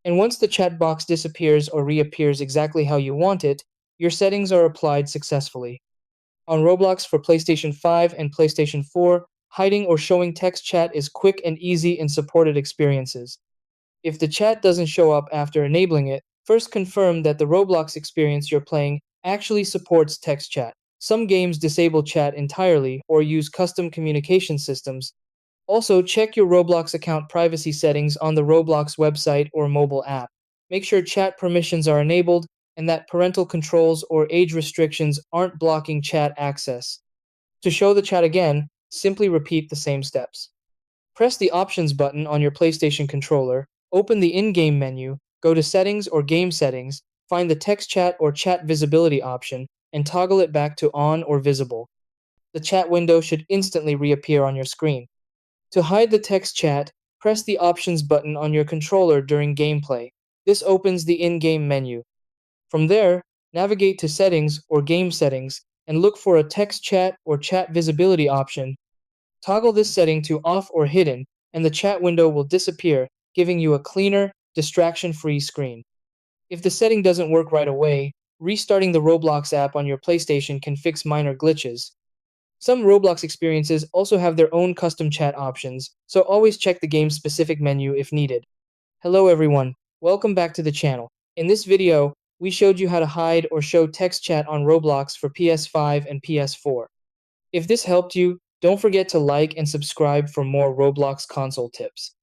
And once the chat box disappears or reappears exactly how you want it, your settings are applied successfully. On Roblox for PlayStation 5 and PlayStation 4, hiding or showing text chat is quick and easy in supported experiences. If the chat doesn't show up after enabling it, first confirm that the Roblox experience you're playing actually supports text chat. Some games disable chat entirely or use custom communication systems. Also, check your Roblox account privacy settings on the Roblox website or mobile app. Make sure chat permissions are enabled and that parental controls or age restrictions aren't blocking chat access. To show the chat again, simply repeat the same steps. Press the Options button on your PlayStation controller, open the in-game menu, go to Settings or Game Settings, find the Text Chat or Chat Visibility option, and toggle it back to On or Visible. The chat window should instantly reappear on your screen. To hide the text chat, press the Options button on your controller during gameplay. This opens the in-game menu. From there, navigate to Settings or Game Settings and look for a Text Chat or Chat Visibility option. Toggle this setting to Off or Hidden, and the chat window will disappear, giving you a cleaner, distraction-free screen. If the setting doesn't work right away, restarting the Roblox app on your PlayStation can fix minor glitches. Some Roblox experiences also have their own custom chat options, so always check the game's specific menu if needed. Hello everyone, welcome back to the channel. In this video, we showed you how to hide or show text chat on Roblox for PS5 and PS4. If this helped you, don't forget to like and subscribe for more Roblox console tips.